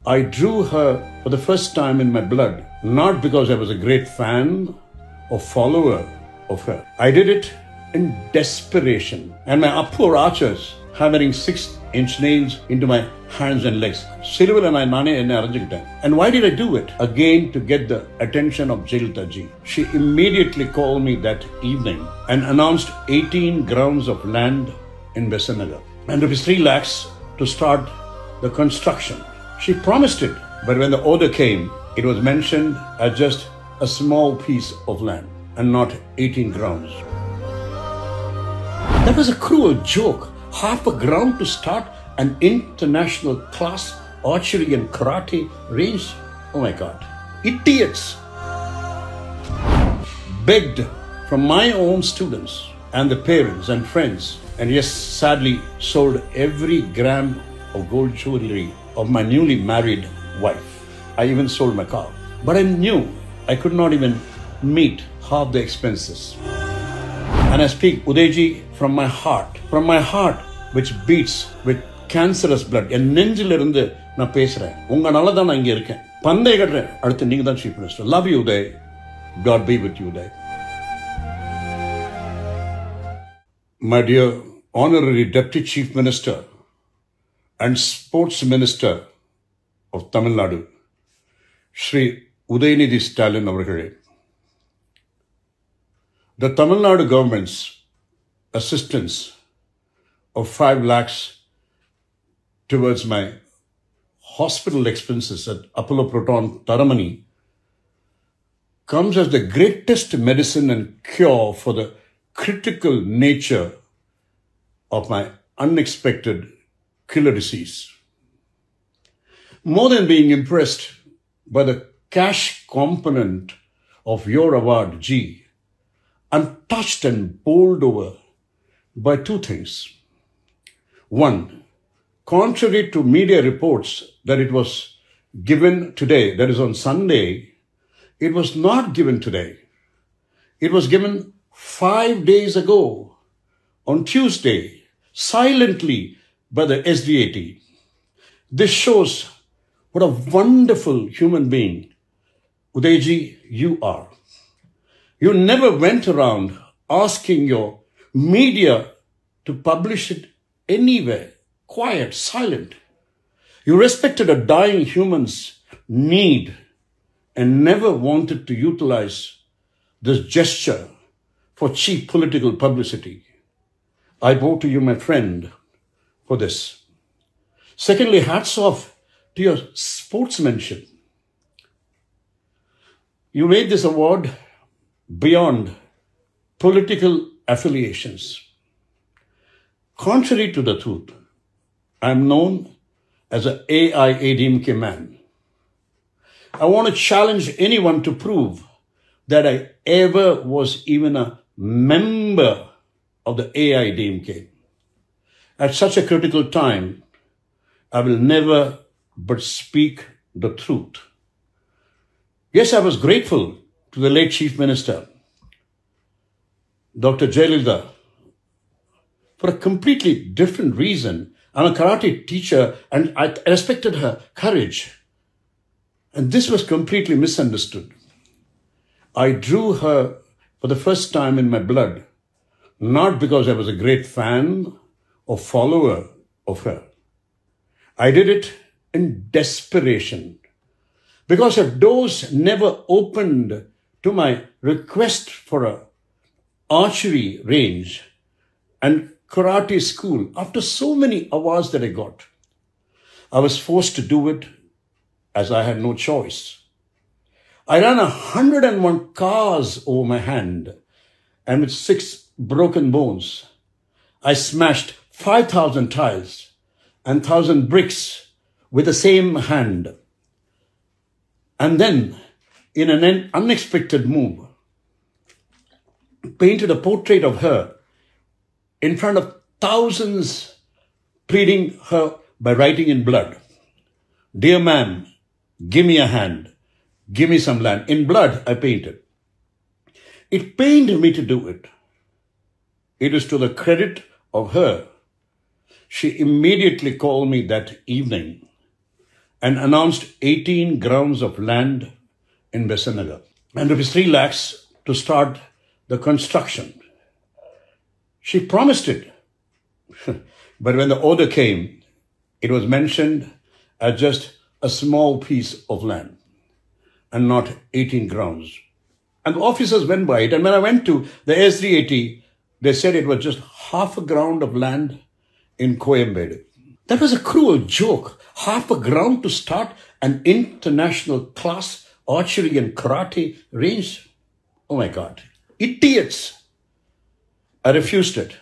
I drew her for the first time in my blood, not because I was a great fan or follower of her. I did it in desperation, and my upper archers hammering 6-inch nails into my hands and legs. And why did I do it? Again, to get the attention of Jayalalitha ji. She immediately called me that evening and announced 18 grounds of land in Besanagar and ₹3 lakhs to start the construction. She promised it, but when the order came, it was mentioned as just a small piece of land and not 18 grounds. That was a cruel joke. Half a ground to start an international class archery and karate range? Oh my God. Idiots! Begged from my own students and the parents and friends, and yes, sadly sold every gram of gold jewelry of my newly married wife. I even sold my car. But I knew I could not even meet half the expenses. And I speak Udayji from my heart which beats with cancerous blood. En nengilirundu na pesren. Unga nalla dhaan na inga irukken. Pandai kadren. Adutha neenga dhaan Chief Minister. Love you, Uday. God be with you, Uday. My dear Honorary Deputy Chief Minister and Sports Minister of Tamil Nadu, Shri Udayanidhi Stalin avargale. The Tamil Nadu government's assistance of 5 lakhs towards my hospital expenses at Apollo Proton Taramani comes as the greatest medicine and cure for the critical nature of my unexpected killer disease. More than being impressed by the cash component of your award, G, I'm touched and bowled over by 2 things. One, contrary to media reports that it was given today, that is on Sunday, it was not given today. It was given 5 days ago, on Tuesday, silently by the SDAT. This shows what a wonderful human being, Udayji, you are. You never went around asking your media to publish it anywhere, quiet, silent. You respected a dying human's need and never wanted to utilize this gesture for cheap political publicity. I bow to you, my friend, for this. Secondly, hats off to your sportsmanship. You made this award beyond political affiliations. Contrary to the truth, I am known as an AIADMK man. I want to challenge anyone to prove that I ever was even a member of the AIADMK. At such a critical time, I will never but speak the truth. Yes, I was grateful to the late Chief Minister, Dr. Jayalalitha, for a completely different reason. I'm a karate teacher and I respected her courage. And this was completely misunderstood. I drew her for the first time in my blood, not because I was a great fan or follower of her. I did it in desperation because her doors never opened to my request for a archery range and karate school after so many awards that I got. I was forced to do it as I had no choice. I ran 101 cars over my hand, and with 6 broken bones, I smashed 5,000 tiles and 1,000 bricks with the same hand. And then, in an unexpected move, painted a portrait of her in front of thousands, pleading her by writing in blood, "Dear ma'am, give me a hand, give me some land." In blood, I painted. It pained me to do it. It is to the credit of her. She immediately called me that evening and announced 18 grounds of land in Besanagar and rupees 3 lakhs to start the construction. She promised it. But when the order came, it was mentioned as just a small piece of land and not 18 grounds. And the officers went by it. And when I went to the S380, they said it was just half a ground of land in Coimbatore. That was a cruel joke. Half a ground to start an international class archery and karate range. Oh my God. Idiots. I refused it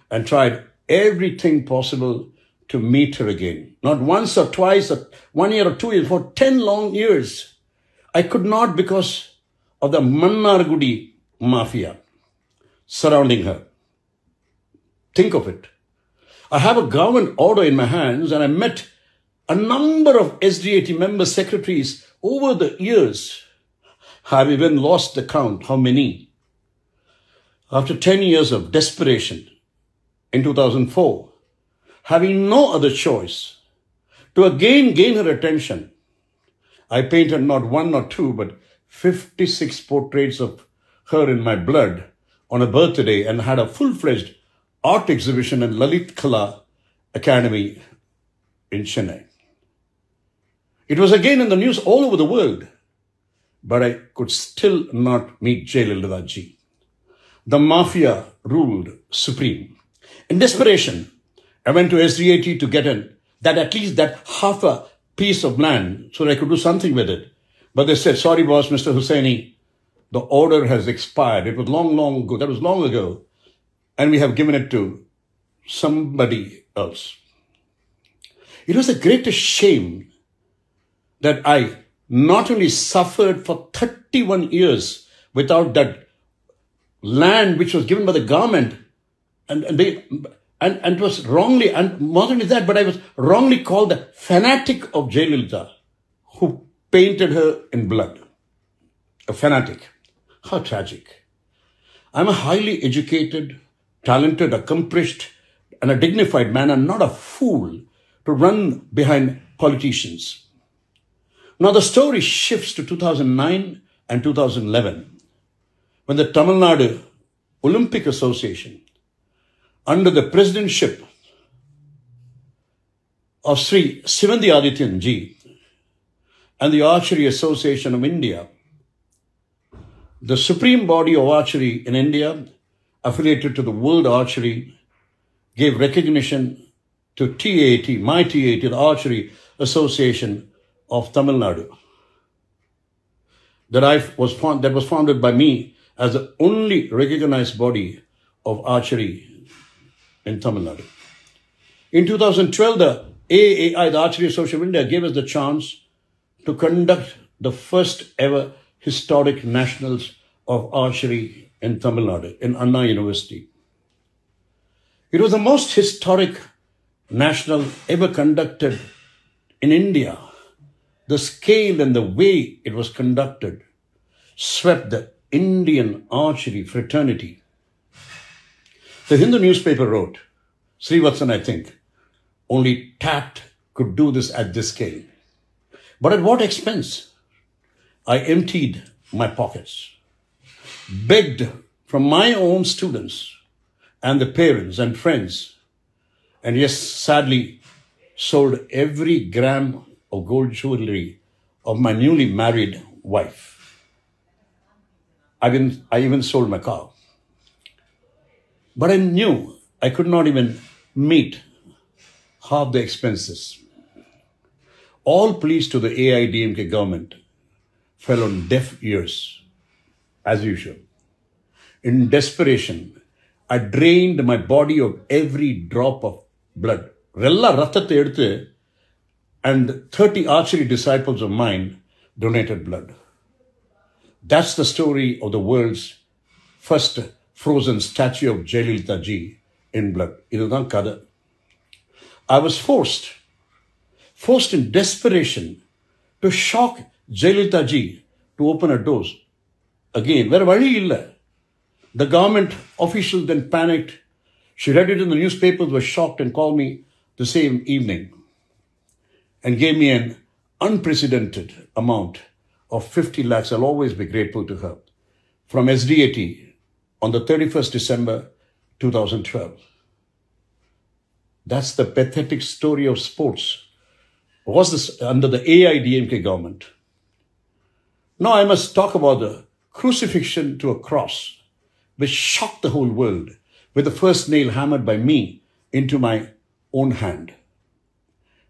and tried everything possible to meet her again. Not once or twice, or 1 year or 2 years, for 10 long years. I could not because of the Mannargudi mafia surrounding her. Think of it. I have a government order in my hands and I met a number of SDAT member secretaries over the years. I've even lost the count, how many. After 10 years of desperation, in 2004, having no other choice, to again gain her attention, I painted not 1 or 2, but 56 portraits of her in my blood on a birthday and had a full-fledged art exhibition in Lalit Kala Academy in Chennai. It was again in the news all over the world, but I could still not meet Jayalalitha ji. The mafia ruled supreme. In desperation, I went to SDAT to get at least that half a piece of land so that I could do something with it. But they said, sorry boss, Mr. Hussaini, the order has expired. It was long ago. That was long ago. And we have given it to somebody else. It was the greatest shame that I not only suffered for 31 years without that land which was given by the government, and it was wrongly, and more than that, but I was wrongly called the fanatic of Jayalalitha, who painted her in blood. A fanatic. How tragic. I'm a highly educated, talented, accomplished, and a dignified man, and not a fool to run behind politicians. Now the story shifts to 2009 and 2011, when the Tamil Nadu Olympic Association, under the presidentship of Sri Sivandi Adityan ji and the Archery Association of India, the supreme body of archery in India, affiliated to the World Archery, gave recognition to TAT, my TAT, the Archery Association of Tamil Nadu, that was founded by me as the only recognized body of archery in Tamil Nadu. In 2012, the AAI, the Archery Association of India, gave us the chance to conduct the first ever historic nationals of archery in Tamil Nadu, in Anna University. It was the most historic national ever conducted in India. The scale and the way it was conducted swept the Indian archery fraternity. The Hindu newspaper wrote, Srivatsan, I think, only Tat could do this at this scale. But at what expense? I emptied my pockets, begged from my own students and the parents and friends, and yes, sadly, sold every gram of gold jewelry of my newly married wife. I even sold my car. But I knew I could not even meet half the expenses. All pleas to the AIDMK government fell on deaf ears, as usual. In desperation, I drained my body of every drop of blood. And 30 archery disciples of mine donated blood. That's the story of the world's first frozen statue of Jayalalitha ji in blood. Iduthaan kada. I was forced in desperation to shock Jayalalitha ji to open her doors. Again, where vali illa. The government officials then panicked. She read it in the newspapers, was shocked and called me the same evening. and gave me an unprecedented amount of 50 lakhs. I'll always be grateful to her. From SDAT on the 31st December 2012. That's the pathetic story of sports. Was this under the AIDMK government? Now I must talk about the crucifixion to a cross, which shocked the whole world, with the first nail hammered by me into my own hand.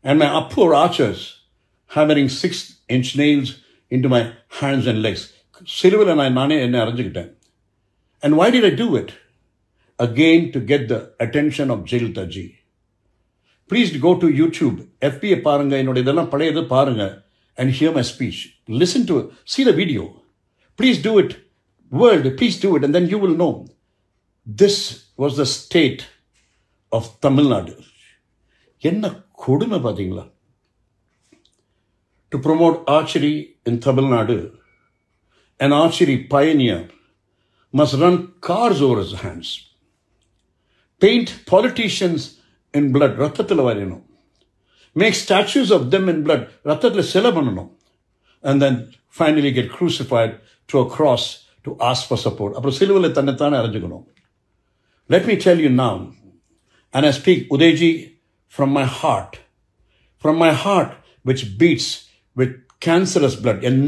And my poor archers hammering 6-inch nails into my hands and legs. And why did I do it? Again, to get the attention of Galatta ji. Please go to YouTube, FBA paranga, and hear my speech. Listen to it. See the video. Please do it. World, please do it. And then you will know. This was the state of Tamil Nadu. Enna kodume pathingala. To promote archery in Tamil Nadu, an archery pioneer must run cars over his hands, paint politicians in blood, make statues of them in blood, and then finally get crucified to a cross to ask for support. Let me tell you now, and I speak Udayji from my heart which beats with cancerous blood. Damn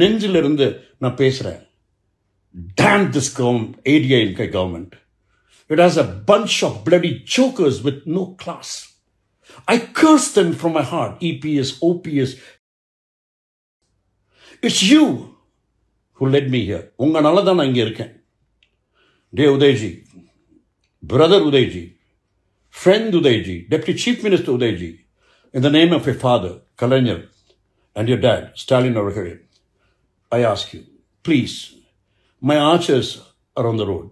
this ADVERTISEMENT government. It has a bunch of bloody jokers with no class. I curse them from my heart. EPS, OPS. It's you who led me here. Unga naladana inge irukken. Dear Udayji, brother Udayji, friend Udayji, Deputy Chief Minister Udayji, in the name of your father, Kalainar, and your dad, Stalin Avarkale, I ask you, please, my archers are on the road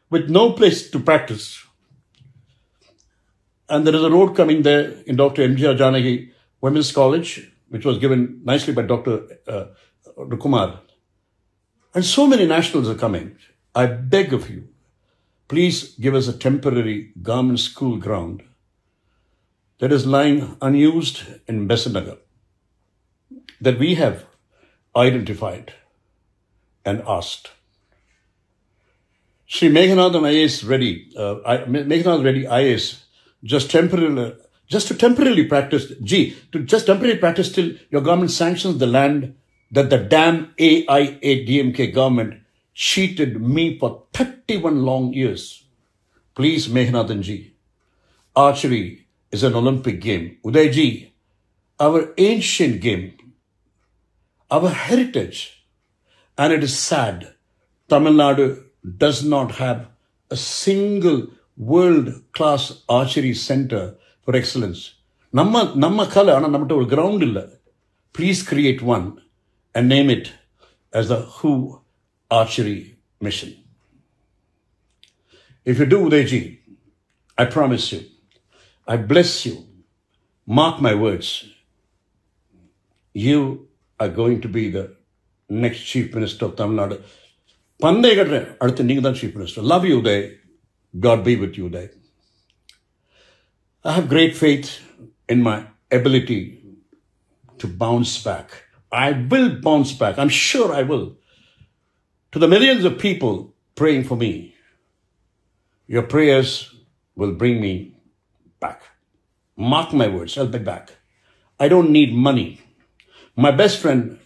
with no place to practice. And there is a road coming there in Dr. MGR Janagi Women's College, which was given nicely by Dr. Kumar. And so many nationals are coming. I beg of you, please give us a temporary government school ground that is lying unused in Besanagar, that we have identified and asked. Shri Meghanathan IAS Reddy, Meghanathan Reddy IAS, just to temporarily practice till your government sanctions the land that the damn AIADMK government cheated me for 31 long years. Please, Meghanathan ji, archery is an Olympic game. Uday ji, our ancient game, our heritage. And it is sad, Tamil Nadu does not have a single world-class archery center for excellence. Namma kala, ana nammata or ground illa. Please create one and name it as the WHO Archery Mission. If you do, Udayji, I promise you, I bless you, mark my words, you are going to be the next Chief Minister of Tamil Nadu. Pandai gadre, adutha neenga dhaan Chief Minister. Love you, Uday. God be with you, Uday. I have great faith in my ability to bounce back. I will bounce back. I'm sure I will. To the millions of people praying for me, your prayers will bring me back. Mark my words, I'll be back. I don't need money. My best friend,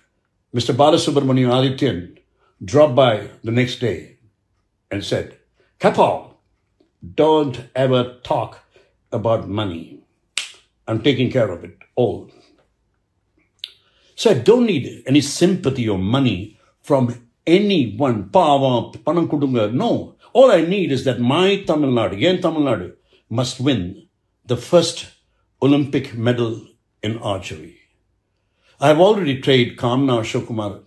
Mr. Balasubramanian Adityan, dropped by the next day and said, Kapal, don't ever talk about money. I'm taking care of it all. So I don't need any sympathy or money from anyone. No. All I need is that my Tamil Nadu must win the first Olympic medal in archery. I have already trained Kamna Ashokumar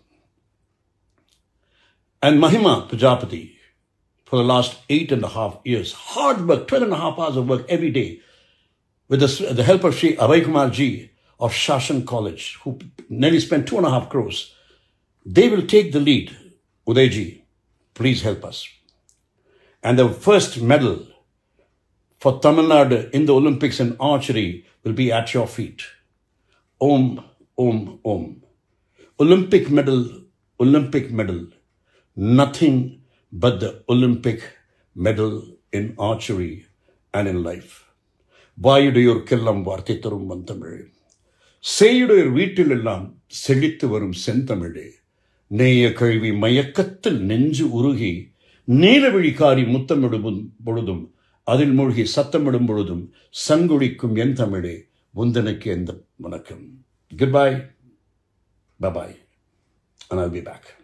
and Mahima Prajapati for the last 8.5 years. Hard work, 12.5 hours of work every day with the help of Sri Abhay Kumar ji of Shashan College, who nearly spent 2.5 crores. They will take the lead. Udayji, please help us. And the first medal for Tamil Nadu in the Olympics in archery will be at your feet. Om, Om, Om. Olympic medal, nothing but the Olympic medal in archery and in life. வாயுடையோர்க்கெல்லாம் வார்த்தை தரும் வந்தமிழே, செய்யுடையோர் வீட்டிலெல்லாம் செழித்து வரும் செந்தமிழே, நேய கல்வி மயக்கத்தில் நெஞ்சு உருகி நீலவிழிக்காரி முத்தமிடும் பொழுதும் அதில் மூழ்கி சத்தமிடும் பொழுதும் சங்குடிக்கும் என் தமிழே, உந்தனுக்கு எந்த வணக்கம். Goodbye, bye-bye, and I'll be back.